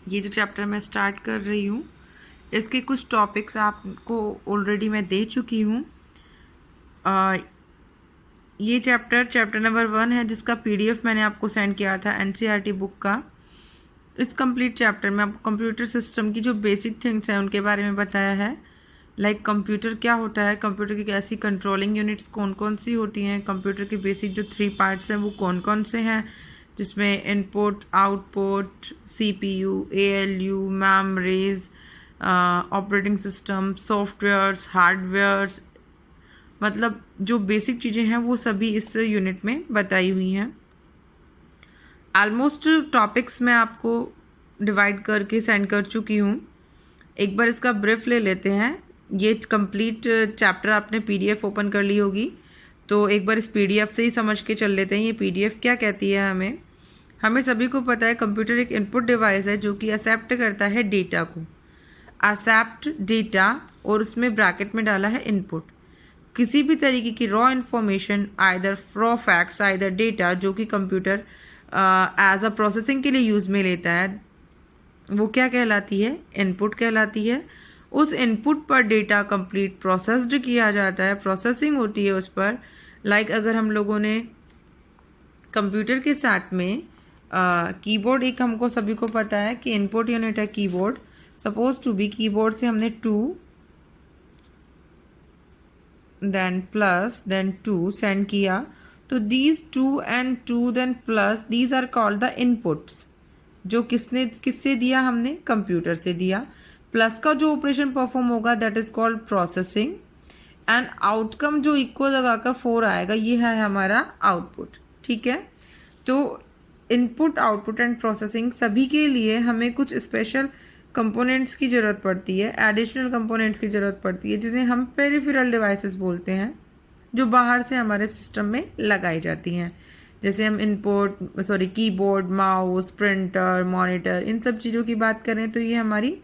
ये जो चैप्टर मैं स्टार्ट कर रही हूँ इसके कुछ टॉपिक्स आपको ऑलरेडी मैं दे चुकी हूँ। ये चैप्टर नंबर 1 है जिसका पीडीएफ मैंने आपको सेंड किया था एनसीईआरटी बुक का। इस कंप्लीट चैप्टर में आपको कंप्यूटर सिस्टम की जो बेसिक थिंग्स हैं उनके बारे में बताया है। लाइक कंप्यूटर क्या होता है, कंप्यूटर की कैसी कंट्रोलिंग यूनिट्स कौन कौन सी होती हैं, कंप्यूटर के बेसिक जो 3 पार्ट्स हैं वो कौन कौन से हैं, जिसमें input, output, CPU, ALU, memories, operating system, softwares, hardwares, मतलब जो बेसिक चीज़ें हैं वो सभी इस यूनिट में बताई हुई हैं। ऑलमोस्ट टॉपिक्स मैं आपको डिवाइड करके सेंड कर चुकी हूँ। एक बार इसका ब्रीफ ले लेते हैं। ये कंप्लीट चैप्टर आपने पीडीएफ ओपन कर ली होगी, तो एक बार इस पीडीएफ से ही समझ के चल लेते हैं ये पीडीएफ क्या कहती है। हमें सभी को पता है कंप्यूटर एक इनपुट डिवाइस है जो कि एक्सेप्ट करता है डेटा को, एक्सेप्ट डेटा, और उसमें ब्रैकेट में डाला है इनपुट। किसी भी तरीके की raw information, either raw facts, either data जो कि कंप्यूटर एज अ प्रोसेसिंग के लिए यूज़ में लेता है, वो क्या कहलाती है, इनपुट कहलाती है। उस इनपुट पर डेटा कंप्लीट प्रोसेस्ड किया जाता है, प्रोसेसिंग होती है उस पर। लाइक अगर हम लोगों ने कंप्यूटर के साथ में कीबोर्ड, एक हमको सभी को पता है कि इनपुट यूनिट है keyboard, suppose to be keyboard से हमने 2 देन प्लस देन 2 सेंड किया, तो these 2 and 2 then plus, these are called the inputs. जो किससे दिया, हमने कंप्यूटर से दिया। प्लस का जो ऑपरेशन परफॉर्म होगा that is called processing, and outcome जो इक्वल लगाकर 4 आएगा ये है हमारा आउटपुट। ठीक है, तो इनपुट, आउटपुट एंड प्रोसेसिंग सभी के लिए हमें कुछ स्पेशल कंपोनेंट्स की ज़रूरत पड़ती है, एडिशनल कंपोनेंट्स की ज़रूरत पड़ती है, जिसे हम पेरिफेरल डिवाइसेस बोलते हैं, जो बाहर से हमारे सिस्टम में लगाई जाती हैं। जैसे हम कीबोर्ड, माउस, प्रिंटर, मॉनिटर, इन सब चीज़ों की बात करें तो ये हमारी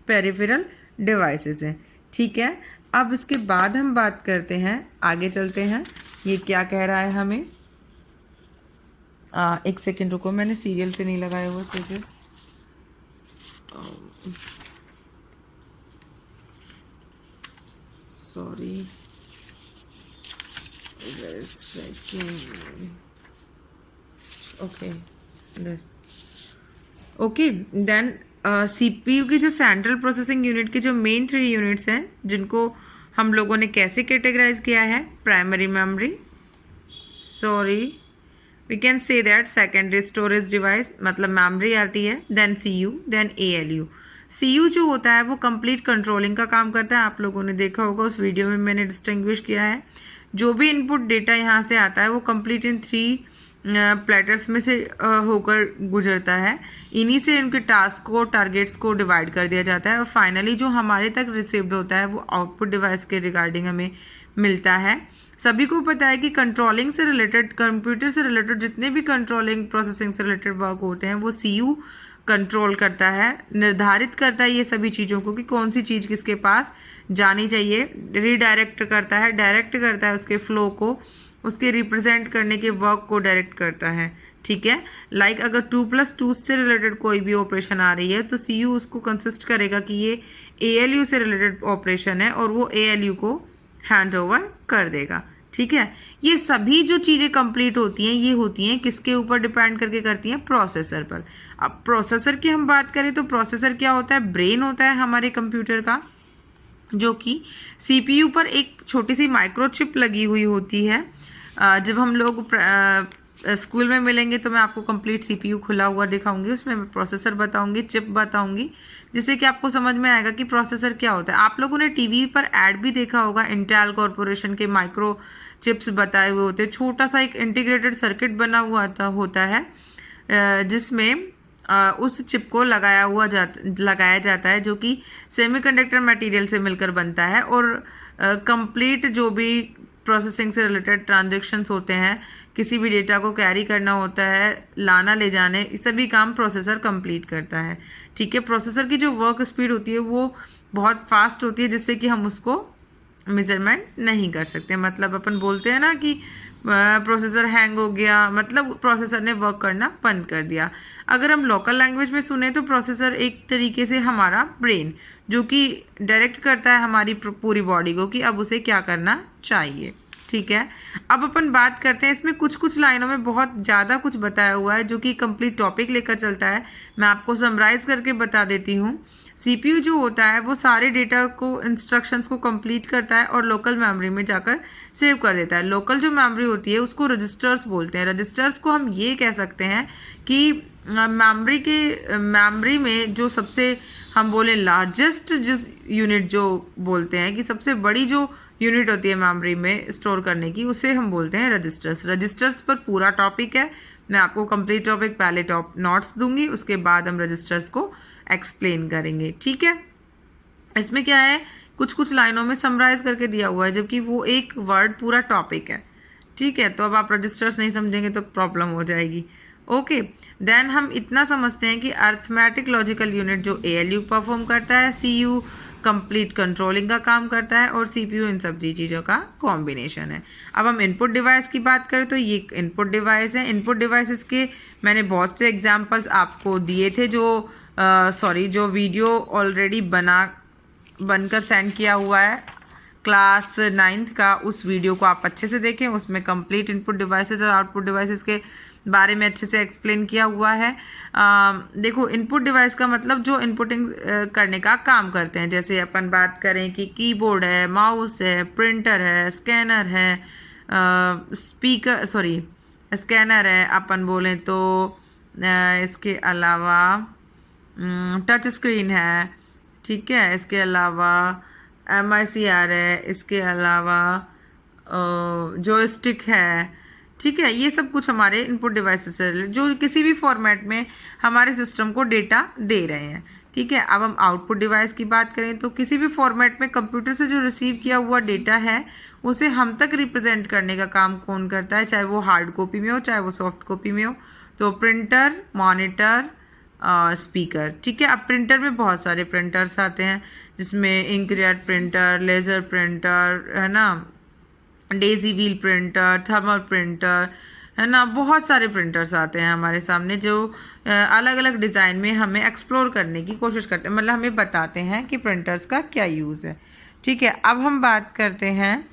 पेरिफेरल डिवाइसेस हैं। ठीक है, अब इसके बाद हम बात करते हैं, आगे चलते हैं, ये क्या कह रहा है हमें। एक सेकेंड रुको, मैंने सीरियल से नहीं लगाए हुए pages. Sorry, okay then CPU की जो सेंट्रल प्रोसेसिंग यूनिट की जो मेन 3 यूनिट्स हैं, जिनको हम लोगों ने कैसे कैटेगराइज किया है, primary memory, we can say that secondary storage device, मतलब मेमोरी आती है, then CU, then ALU. CU जो होता है वो कंप्लीट कंट्रोलिंग का काम करता है। आप लोगों ने देखा होगा उस वीडियो में मैंने डिस्टिंग्विश किया है, जो भी इनपुट डेटा यहाँ से आता है वो कंप्लीट इन 3 प्लेटर्स में से होकर गुजरता है। इन्हीं से उनके टास्क को, टारगेट्स को डिवाइड कर दिया जाता है, और फाइनली जो हमारे तक रिसीव्ड होता है वो आउटपुट डिवाइस के रिगार्डिंग हमें मिलता है। सभी को पता है कि कंट्रोलिंग से रिलेटेड, कंप्यूटर से रिलेटेड जितने भी कंट्रोलिंग, प्रोसेसिंग से रिलेटेड वर्क होते हैं वो सीयू कंट्रोल करता है, निर्धारित करता है ये सभी चीज़ों को कि कौन सी चीज़ किसके पास जानी चाहिए, रीडायरेक्ट करता है, डायरेक्ट करता है उसके फ्लो को, उसके रिप्रेजेंट करने के वर्क को डायरेक्ट करता है। ठीक है, लाइक अगर 2+2 से रिलेटेड कोई भी ऑपरेशन आ रही है तो सीयू उसको कंसिस्ट करेगा कि ये एएलयू से रिलेटेड ऑपरेशन है, और वो एएलयू को हैंड ओवर कर देगा। ठीक है, ये सभी जो चीज़ें कंप्लीट होती हैं ये होती हैं किसके ऊपर डिपेंड करके करती हैं, प्रोसेसर पर। अब प्रोसेसर की हम बात करें तो प्रोसेसर क्या होता है, ब्रेन होता है हमारे कंप्यूटर का, जो कि सीपीयू पर एक छोटी सी माइक्रोचिप लगी हुई होती है। जब हम लोग स्कूल में मिलेंगे तो मैं आपको कंप्लीट सीपीयू खुला हुआ दिखाऊंगी, उसमें मैं प्रोसेसर बताऊंगी, चिप बताऊंगी, जिससे कि आपको समझ में आएगा कि प्रोसेसर क्या होता है। आप लोगों ने टीवी पर ऐड भी देखा होगा, इंटेल कॉरपोरेशन के माइक्रो चिप्स बताए हुए होते हैं, छोटा सा एक इंटीग्रेटेड सर्किट बना हुआ होता है, जिसमें उस चिप को लगाया जाता है, जो कि सेमीकंडक्टर मटेरियल से मिलकर बनता है, और कंप्लीट जो भी प्रोसेसिंग से रिलेटेड ट्रांजैक्शंस होते हैं, किसी भी डेटा को कैरी करना होता है, लाना ले जाने, ये सभी काम प्रोसेसर कंप्लीट करता है। ठीक है, प्रोसेसर की जो वर्क स्पीड होती है वो बहुत फास्ट होती है, जिससे कि हम उसको मेजरमेंट नहीं कर सकते। मतलब अपन बोलते हैं ना कि प्रोसेसर हैंग हो गया, मतलब प्रोसेसर ने वर्क करना बंद कर दिया। अगर हम लोकल लैंग्वेज में सुने तो प्रोसेसर एक तरीके से हमारा ब्रेन, जो कि डायरेक्ट करता है हमारी पूरी बॉडी को कि अब उसे क्या करना चाहिए। ठीक है, अब अपन बात करते हैं, इसमें कुछ कुछ लाइनों में बहुत ज़्यादा कुछ बताया हुआ है जो कि कंप्लीट टॉपिक लेकर चलता है। मैं आपको समराइज करके बता देती हूँ। सीपीयू जो होता है वो सारे डेटा को, इंस्ट्रक्शंस को कंप्लीट करता है और लोकल मेमोरी में जाकर सेव कर देता है। लोकल जो मेमोरी होती है उसको रजिस्टर्स बोलते हैं। रजिस्टर्स को हम ये कह सकते हैं कि मेमोरी में जो सबसे हम बोले लार्जेस्ट जिस यूनिट जो बोलते हैं कि सबसे बड़ी जो यूनिट होती है मेमोरी में स्टोर करने की, उसे हम बोलते हैं रजिस्टर्स। रजिस्टर्स पर पूरा टॉपिक है, मैं आपको कंप्लीट टॉपिक पहले नोट्स दूंगी, उसके बाद हम रजिस्टर्स को एक्सप्लेन करेंगे। ठीक है, इसमें क्या है, कुछ कुछ लाइनों में समराइज करके दिया हुआ है जबकि वो एक वर्ड पूरा टॉपिक है। ठीक है, तो अब आप रजिस्टर्स नहीं समझेंगे तो प्रॉब्लम हो जाएगी। ओके, देन हम इतना समझते हैं कि अर्थमेटिक लॉजिकल यूनिट जो ALU परफॉर्म करता है, CU कंप्लीट कंट्रोलिंग का काम करता है और CPU इन सब चीज़ों का कॉम्बिनेशन है। अब हम इनपुट डिवाइस की बात करें तो ये इनपुट डिवाइस है। इनपुट डिवाइसेस के मैंने बहुत से एग्जांपल्स आपको दिए थे, जो वीडियो ऑलरेडी बनकर सेंड किया हुआ है क्लास 9th का, उस वीडियो को आप अच्छे से देखें, उसमें कंप्लीट इनपुट डिवाइसेस और आउटपुट डिवाइसेस के बारे में अच्छे से एक्सप्लेन किया हुआ है। देखो, इनपुट डिवाइस का मतलब जो इनपुटिंग करने का काम करते हैं। जैसे अपन बात करें कि कीबोर्ड है, माउस है, प्रिंटर है, स्कैनर है, स्कैनर है अपन बोलें तो, इसके अलावा टच स्क्रीन है। ठीक है, इसके अलावा MICR है, इसके अलावा जॉयस्टिक है। ठीक है, ये सब कुछ हमारे इनपुट डिवाइसेस है जो किसी भी फॉर्मेट में हमारे सिस्टम को डेटा दे रहे हैं। ठीक है, अब हम आउटपुट डिवाइस की बात करें तो किसी भी फॉर्मेट में कंप्यूटर से जो रिसीव किया हुआ डेटा है उसे हम तक रिप्रेजेंट करने का काम कौन करता है, चाहे वो हार्ड कॉपी में हो चाहे वो सॉफ्ट कॉपी में हो। तो प्रिंटर, मॉनिटर, स्पीकर। ठीक है, अब प्रिंटर में बहुत सारे प्रिंटर्स आते हैं जिसमें इंकजेट प्रिंटर, लेज़र प्रिंटर है ना, Daisy wheel printer, thermal printer है ना, बहुत सारे प्रिंटर्स आते हैं हमारे सामने जो अलग अलग डिज़ाइन में हमें एक्सप्लोर करने की कोशिश करते हैं, मतलब हमें बताते हैं कि प्रिंटर्स का क्या यूज़ है। ठीक है, अब हम बात करते हैं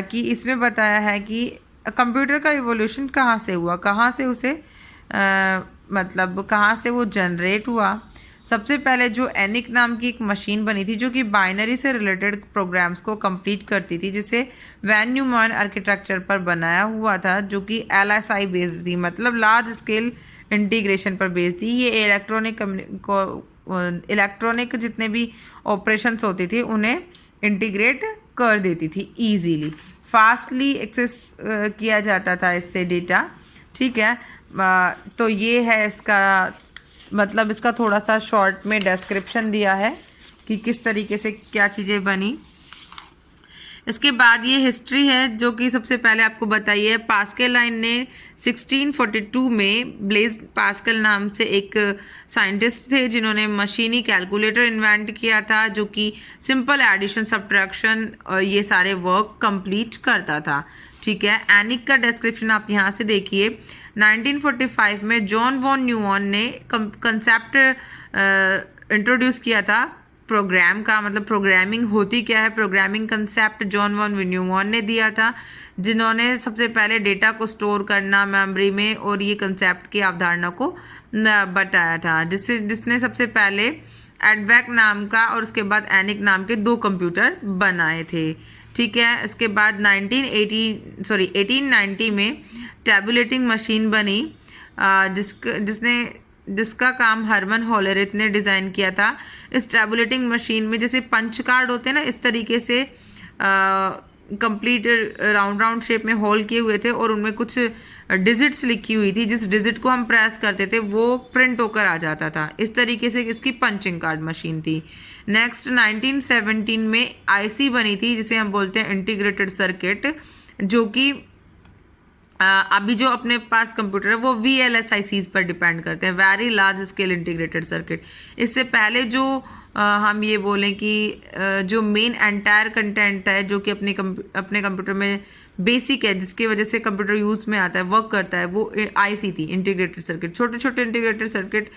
कि इसमें बताया है कि कंप्यूटर का इवोल्यूशन कहाँ से हुआ, कहाँ से उसे मतलब कहाँ से वो जनरेट हुआ। सबसे पहले जो एनिक नाम की एक मशीन बनी थी जो कि बाइनरी से रिलेटेड प्रोग्राम्स को कंप्लीट करती थी, जिसे वैन न्यूमैन आर्किटेक्चर पर बनाया हुआ था, जो कि LSI बेस्ड थी, मतलब लार्ज स्केल इंटीग्रेशन पर बेस्ड थी। ये इलेक्ट्रॉनिक जितने भी ऑपरेशंस होती थी उन्हें इंटीग्रेट कर देती थी, ईजीली फास्टली एक्सेस किया जाता था इससे डेटा। ठीक है, तो ये है इसका मतलब, इसका थोड़ा सा शॉर्ट में डिस्क्रिप्शन दिया है कि किस तरीके से क्या चीज़ें बनी। इसके बाद ये हिस्ट्री है जो कि सबसे पहले आपको बताइए, पास्कल ने 1642 में ब्लेज पास्कल नाम से एक साइंटिस्ट थे जिन्होंने मशीनी कैलकुलेटर इन्वेंट किया था जो कि सिंपल एडिशन, सब्ट्रैक्शन और ये सारे वर्क कंप्लीट करता था। ठीक है, एनिक का डिस्क्रिप्शन आप यहाँ से देखिए। 1945 में जॉन वॉन न्यूमैन ने कंसेप्ट इंट्रोड्यूस किया था प्रोग्राम का, मतलब प्रोग्रामिंग होती क्या है, programming concept John von Neumann ने दिया था, जिन्होंने सबसे पहले डेटा को स्टोर करना मेमोरी में और ये कंसेप्ट की अवधारणा को बताया था, जिसने सबसे पहले एडवैक नाम का और उसके बाद एनिक नाम के 2 कंप्यूटर बनाए थे। ठीक है, इसके बाद 1890 में टैबुलेटिंग मशीन बनी जिसका काम हरमन होलेरिथ ने डिज़ाइन किया था। इस टैबुलेटिंग मशीन में जैसे पंच कार्ड होते हैं ना, इस तरीके से कंप्लीट राउंड शेप में होल किए हुए थे और उनमें कुछ डिजिट्स लिखी हुई थी, जिस डिजिट को हम प्रेस करते थे वो प्रिंट होकर आ जाता था। इस तरीके से इसकी पंचिंग कार्ड मशीन थी। नेक्स्ट 1917 में IC बनी थी जिसे हम बोलते हैं इंटीग्रेटेड सर्किट, जो कि अभी जो अपने पास कंप्यूटर है वो VLSICs पर डिपेंड करते हैं, very large scale integrated circuit. इससे पहले जो हम ये बोलें कि जो मेन एंटायर कंटेंट है जो कि अपने कंप्यूटर में बेसिक है, जिसकी वजह से कंप्यूटर यूज में आता है, वर्क करता है, वो आईसी थी, इंटीग्रेटेड सर्किट। छोटे छोटे इंटीग्रेटेड सर्किट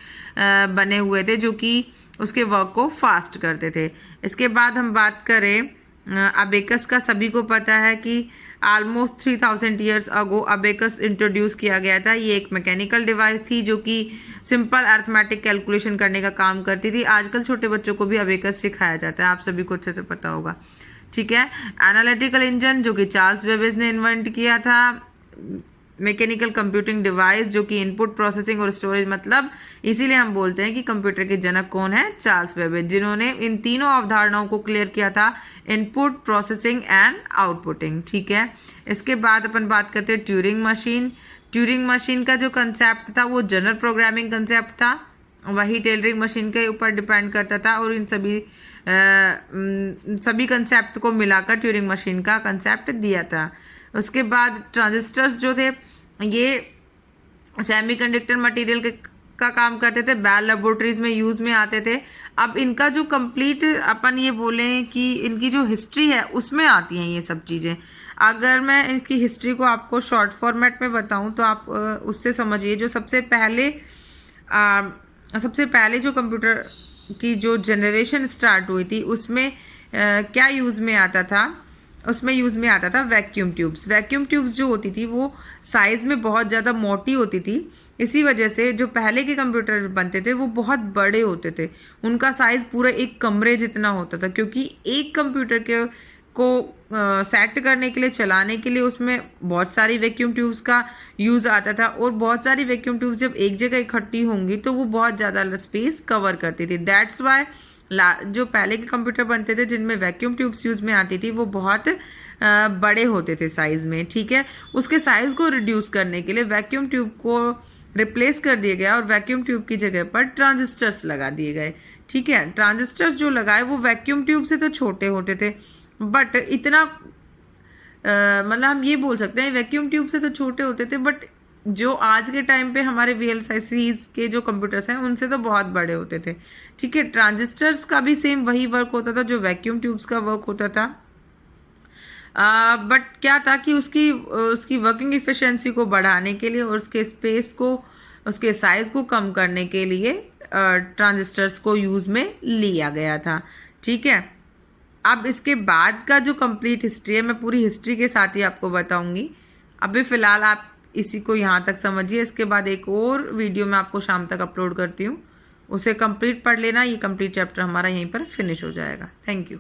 बने हुए थे जो कि उसके वर्क को फास्ट करते थे। इसके बाद हम बात करें अबेकस का, सभी को पता है कि almost 3000 years ago abacus introduce किया गया था। ये एक मैकेनिकल डिवाइस थी जो कि सिंपल अर्थमेटिक कैलकुलेशन करने का काम करती थी। आजकल छोटे बच्चों को भी अबेकस सिखाया जाता है, आप सभी को अच्छे से पता होगा, ठीक है। एनालिटिकल इंजन जो कि चार्ल्स बेबेज ने इन्वेंट किया था। मैकेनिकल कंप्यूटिंग डिवाइस जो कि इनपुट प्रोसेसिंग और स्टोरेज, मतलब इसीलिए हम बोलते हैं कि कंप्यूटर के जनक कौन है, चार्ल्स बेबेज, जिन्होंने इन तीनों अवधारणाओं को क्लियर किया था, इनपुट, प्रोसेसिंग एंड आउटपुटिंग, ठीक है। इसके बाद अपन बात करते हैं ट्यूरिंग मशीन। ट्यूरिंग मशीन का जो कंसेप्ट था वो जनरल प्रोग्रामिंग कंसेप्ट था, वही टेलरिंग मशीन के ऊपर डिपेंड करता था, और इन सभी कंसेप्ट को मिलाकर ट्यूरिंग मशीन का कंसेप्ट दिया था। उसके बाद ट्रांजिस्टर्स जो थे ये सेमीकंडक्टर मटेरियल का काम करते थे, बेल लेबोरेटरीज में यूज में आते थे। अब इनका जो कंप्लीट अपन ये बोले कि इनकी जो हिस्ट्री है उसमें आती हैं ये सब चीज़ें। अगर मैं इसकी हिस्ट्री को आपको शॉर्ट फॉर्मेट में बताऊं तो आप उससे समझिए, जो सबसे पहले जो कंप्यूटर की जो जनरेशन स्टार्ट हुई थी उसमें क्या यूज़ में आता था, उसमें यूज़ में आता था वैक्यूम ट्यूब्स। वैक्यूम ट्यूब्स जो होती थी वो साइज़ में बहुत ज़्यादा मोटी होती थी, इसी वजह से जो पहले के कंप्यूटर बनते थे वो बहुत बड़े होते थे, उनका साइज़ पूरा एक कमरे जितना होता था, क्योंकि एक कंप्यूटर को सेट करने के लिए, चलाने के लिए उसमें बहुत सारी वैक्यूम ट्यूब्स का यूज़ आता था, और बहुत सारी वैक्यूम ट्यूब्स जब एक जगह इकट्ठी होंगी तो वो बहुत ज़्यादा स्पेस कवर करती थी। दैट्स वाई जो पहले के कंप्यूटर बनते थे जिनमें वैक्यूम ट्यूब्स यूज़ में आती थी वो बहुत बड़े होते थे साइज़ में, ठीक है। उसके साइज़ को रिड्यूस करने के लिए वैक्यूम ट्यूब को रिप्लेस कर दिया गया और वैक्यूम ट्यूब की जगह पर ट्रांजिस्टर्स लगा दिए गए, ठीक है। ट्रांजिस्टर्स जो लगाए वो वैक्यूम ट्यूब से तो छोटे होते थे, बट इतना मतलब हम ये बोल सकते हैं वैक्यूम ट्यूब से तो छोटे होते थे, बट जो आज के टाइम पे हमारे VLSI के जो कंप्यूटर्स हैं उनसे तो बहुत बड़े होते थे, ठीक है। ट्रांजिस्टर्स का भी सेम वही वर्क होता था जो वैक्यूम ट्यूब्स का वर्क होता था, बट क्या था कि उसकी वर्किंग इफिशिएंसी को बढ़ाने के लिए और उसके स्पेस को, उसके साइज़ को कम करने के लिए ट्रांजिस्टर्स को यूज़ में लिया गया था, ठीक है। अब इसके बाद का जो कंप्लीट हिस्ट्री है मैं पूरी हिस्ट्री के साथ ही आपको बताऊंगी। अभी फ़िलहाल आप इसी को यहाँ तक समझिए, इसके बाद एक और वीडियो मैं आपको शाम तक अपलोड करती हूँ, उसे कंप्लीट पढ़ लेना। ये कंप्लीट चैप्टर हमारा यहीं पर फिनिश हो जाएगा। Thank you.